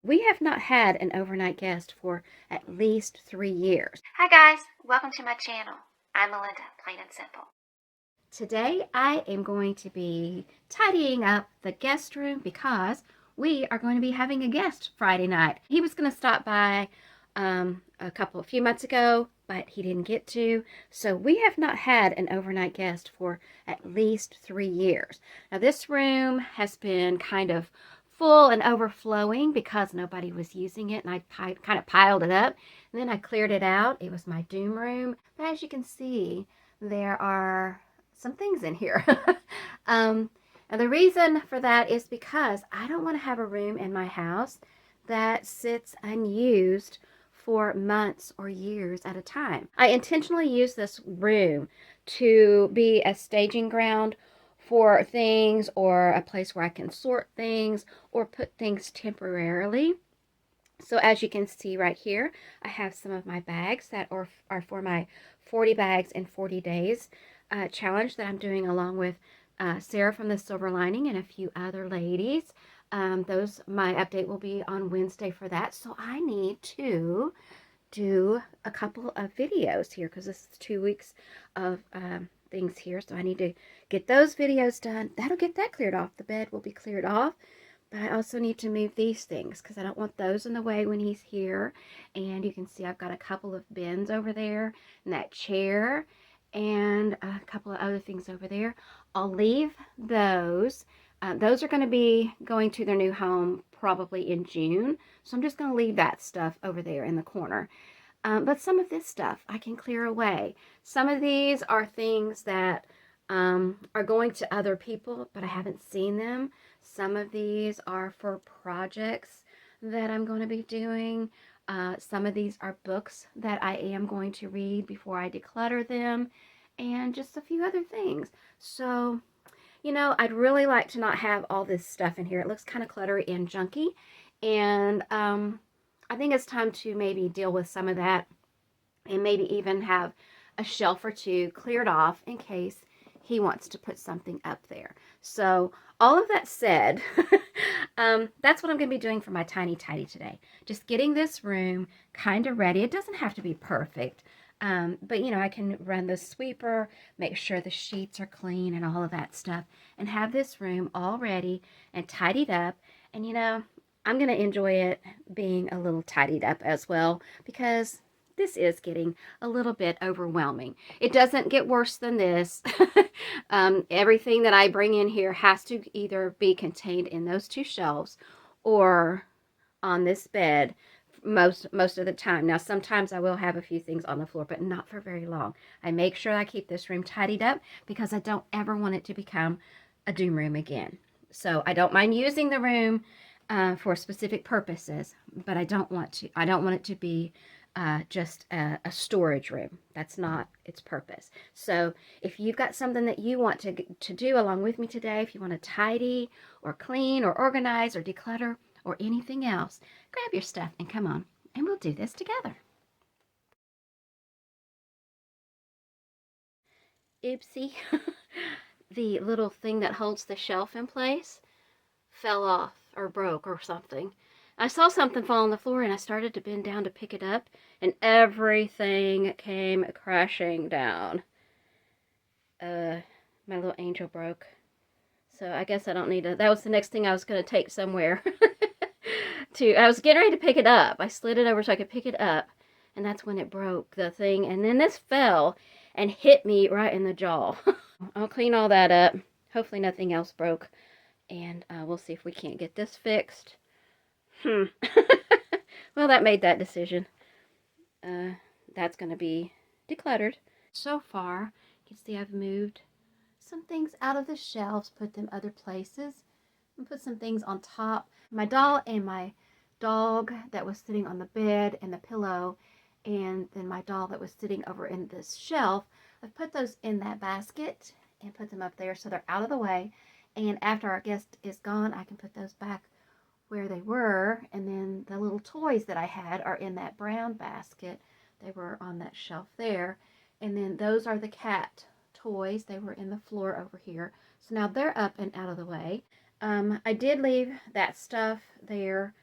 We have not had an overnight guest for at least 3 years. Hi guys, welcome to my channel. I'm Melinda, plain and simple. Today I am going to be tidying up the guest room because we are going to be having a guest Friday night. He was going to stop by a few months ago, but he didn't get to. So we have not had an overnight guest for at least 3 years. Now this room has been kind of full and overflowing because nobody was using it, and I kind of piled it up. And then I cleared it out. It was my doom room. But as you can see, there are some things in here. And the reason for that is because I don't want to have a room in my house that sits unused for months or years at a time. I intentionally use this room to be a staging ground for things, or a place where I can sort things or put things temporarily. So as you can see right here, I have some of my bags that are for my 40 bags in 40 days challenge that I'm doing along with Sara from the Silver Lining and a few other ladies. My update will be on Wednesday for that. So I need to do a couple of videos here because this is 2 weeks of things here. So I need to get those videos done. That'll get that cleared off. The bed will be cleared off. But I also need to move these things because I don't want those in the way when he's here. And you can see I've got a couple of bins over there and that chair and a couple of other things over there. I'll leave those. Those are going to be going to their new home probably in June. So I'm just going to leave that stuff over there in the corner. But some of this stuff I can clear away. Some of these are things that are going to other people, but I haven't seen them. Some of these are for projects that I'm going to be doing. Some of these are books that I am going to read before I declutter them, and just a few other things. So, I'd really like to not have all this stuff in here. It looks kind of cluttery and junky, and I think it's time to maybe deal with some of that and maybe even have a shelf or two cleared off in case he wants to put something up there. So all of that said, that's what I'm going to be doing for my tiny tidy today. Just getting this room kind of ready. It doesn't have to be perfect, but I can run the sweeper, make sure the sheets are clean and all of that stuff, and have this room all ready and tidied up. And I'm going to enjoy it being a little tidied up as well, because this is getting a little bit overwhelming. It doesn't get worse than this. Everything that I bring in here has to either be contained in those two shelves or on this bed most of the time. Now, sometimes I will have a few things on the floor, but not for very long. I make sure I keep this room tidied up because I don't ever want it to become a doom room again. So I don't mind using the room for specific purposes, but I don't want it to be just a storage room. That's not its purpose. So if you've got something that you want to do along with me today, if you want to tidy or clean or organize or declutter or anything else, grab your stuff and come on, and we'll do this together. Oopsie. The little thing that holds the shelf in place fell off or broke or something. I saw something fall on the floor and I started to bend down to pick it up, and everything came crashing down. My little angel broke. So I guess I don't need to. That was the next thing I was going to take somewhere. I was getting ready to pick it up. I slid it over so I could pick it up, and that's when it broke, the thing. And then this fell and hit me right in the jaw. I'll clean all that up. Hopefully nothing else broke. And we'll see if we can't get this fixed. Well, that made that decision. That's going to be decluttered. So far, you can see I've moved some things out of the shelves, put them other places, and put some things on top. My doll and my dog that was sitting on the bed and the pillow, and then my doll that was sitting over in this shelf, I've put those in that basket and put them up there so they're out of the way. And after our guest is gone, I can put those back where they were. And then the little toys that I had are in that brown basket. They were on that shelf there. And then those are the cat toys. They were in the floor over here. So now they're up and out of the way. I did leave that stuff there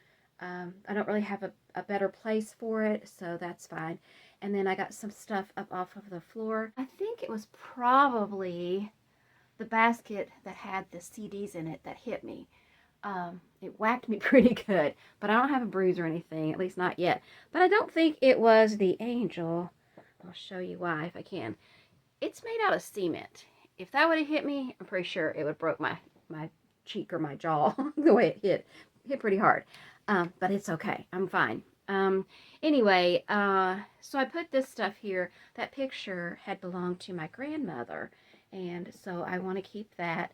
I don't really have a better place for it, so that's fine. And then I got some stuff up off of the floor. I think it was probably the basket that had the CDs in it that hit me. It whacked me pretty good, but I don't have a bruise or anything, at least not yet. But I don't think it was the angel. I'll show you why if I can. It's made out of cement. If that would have hit me, I'm pretty sure it would have broke my cheek or my jaw the way it hit. Hit pretty hard. But it's okay. I'm fine. Anyway, so I put this stuff here. That picture had belonged to my grandmother, and so I want to keep that.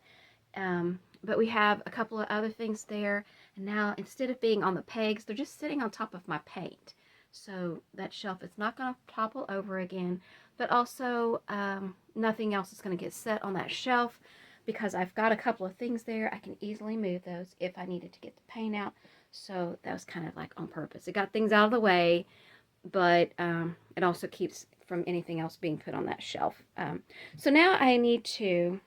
But we have a couple of other things there, and now instead of being on the pegs, they're just sitting on top of my paint. So that shelf is not going to topple over again, but also nothing else is going to get set on that shelf because I've got a couple of things there. I can easily move those if I needed to get the paint out. So that was kind of like on purpose. It got things out of the way, but it also keeps from anything else being put on that shelf. So now I need to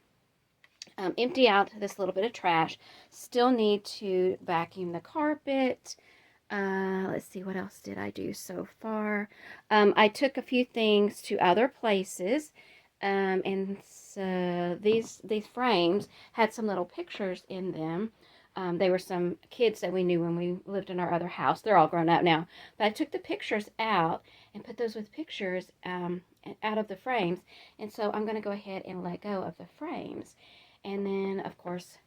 empty out this little bit of trash. Still need to vacuum the carpet. Let's see, what else did I do so far? I took a few things to other places. And so these frames had some little pictures in them. They were some kids that we knew when we lived in our other house. They're all grown up now. But I took the pictures out and put those with pictures out of the frames. And so I'm going to go ahead and let go of the frames. And then, of course,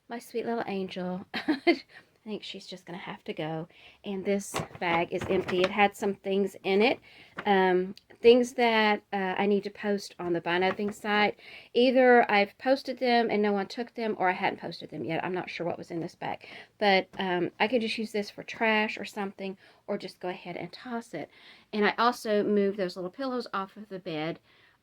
my sweet little angel. I think she's just going to have to go. And this bag is empty. It had some things in it. Things that I need to post on the Buy Nothing site. Either I've posted them and no one took them, or I hadn't posted them yet. I'm not sure what was in this bag. But I could just use this for trash or something, or just go ahead and toss it. And I also moved those little pillows off of the bed.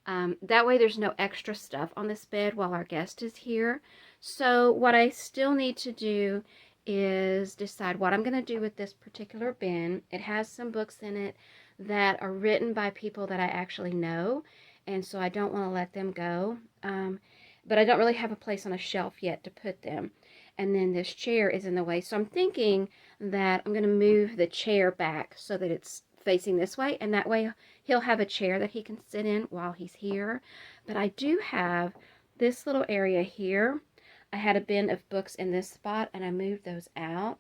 That way there's no extra stuff on this bed while our guest is here. So what I still need to do is decide what I'm going to do with this particular bin. It has some books in it that are written by people that I actually know, and so I don't want to let them go. But I don't really have a place on a shelf yet to put them. And then this chair is in the way, so I'm thinking that I'm going to move the chair back so that it's facing this way, and that way he'll have a chair that he can sit in while he's here. But I do have this little area here. I had a bin of books in this spot, and I moved those out.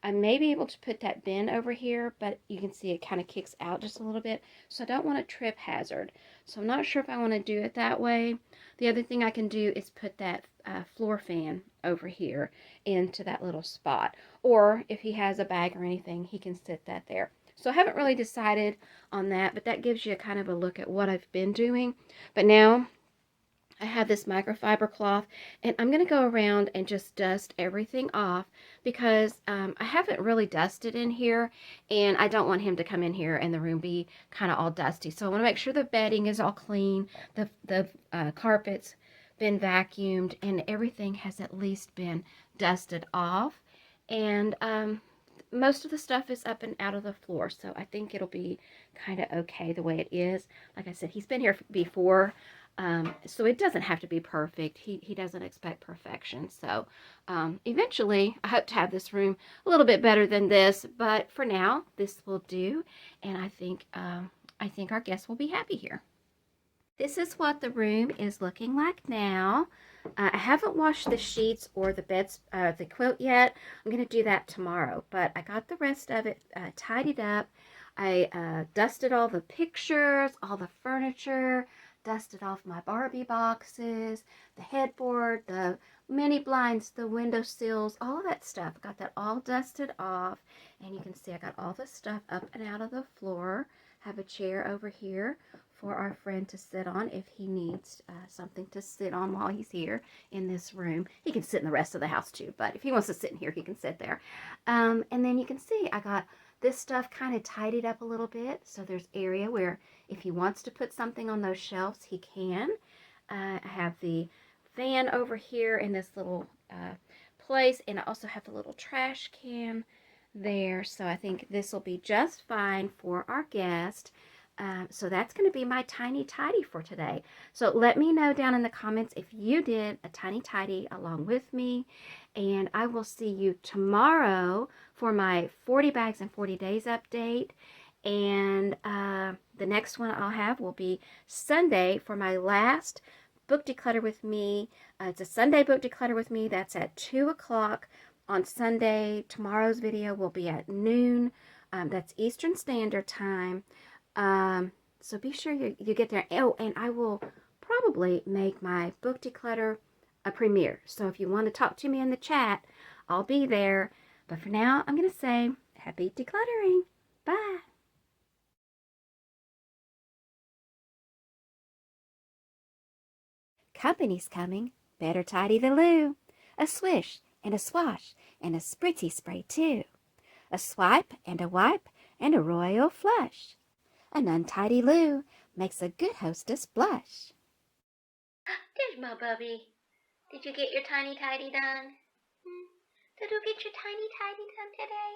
I may be able to put that bin over here, but you can see it kind of kicks out just a little bit, so I don't want a trip hazard. So I'm not sure if I want to do it that way. The other thing I can do is put that floor fan over here into that little spot, or if he has a bag or anything, he can sit that there. So I haven't really decided on that, but that gives you a kind of a look at what I've been doing. But now I have this microfiber cloth, and I'm going to go around and just dust everything off because I haven't really dusted in here, and I don't want him to come in here and the room be kind of all dusty. So I want to make sure the bedding is all clean, the carpet's been vacuumed, and everything has at least been dusted off. And most of the stuff is up and out of the floor, so I think it'll be kind of okay the way it is. Like I said, he's been here before, so it doesn't have to be perfect. He doesn't expect perfection. So eventually, I hope to have this room a little bit better than this, but for now, this will do, and I think our guests will be happy here. This is what the room is looking like now. I haven't washed the sheets or the quilt yet. I'm going to do that tomorrow, but I got the rest of it tidied up. I dusted all the pictures, all the furniture, dusted off my Barbie boxes, the headboard, the mini blinds, the window sills, all of that stuff. I got that all dusted off, and you can see I got all the stuff up and out of the floor. Have a chair over here for our friend to sit on if he needs something to sit on while he's here in this room. He can sit in the rest of the house too, but if he wants to sit in here, he can sit there. And then you can see I got this stuff kind of tidied up a little bit, so there's area where if he wants to put something on those shelves, he can. I have the fan over here in this little place, and I also have the little trash can there, so I think this will be just fine for our guest. So that's going to be my tiny tidy for today. So let me know down in the comments if you did a tiny tidy along with me, And I will see you tomorrow for my 40 bags in 40 days update. And the next one I'll have will be Sunday for my last book declutter with me. It's a Sunday book declutter with me. That's at 2 o'clock on Sunday. Tomorrow's video will be at noon. That's Eastern Standard Time. So be sure you get there. Oh, and I will probably make my book declutter a premiere. So if you want to talk to me in the chat, I'll be there. But for now, I'm going to say happy decluttering. Bye. Company's coming. Better tidy the loo. A swish and a swash and a spritzy spray too. A swipe and a wipe and a royal flush. An untidy loo makes a good hostess blush. There's my bubby. Did you get your tiny tidy done? Did you get your tiny tidy done today?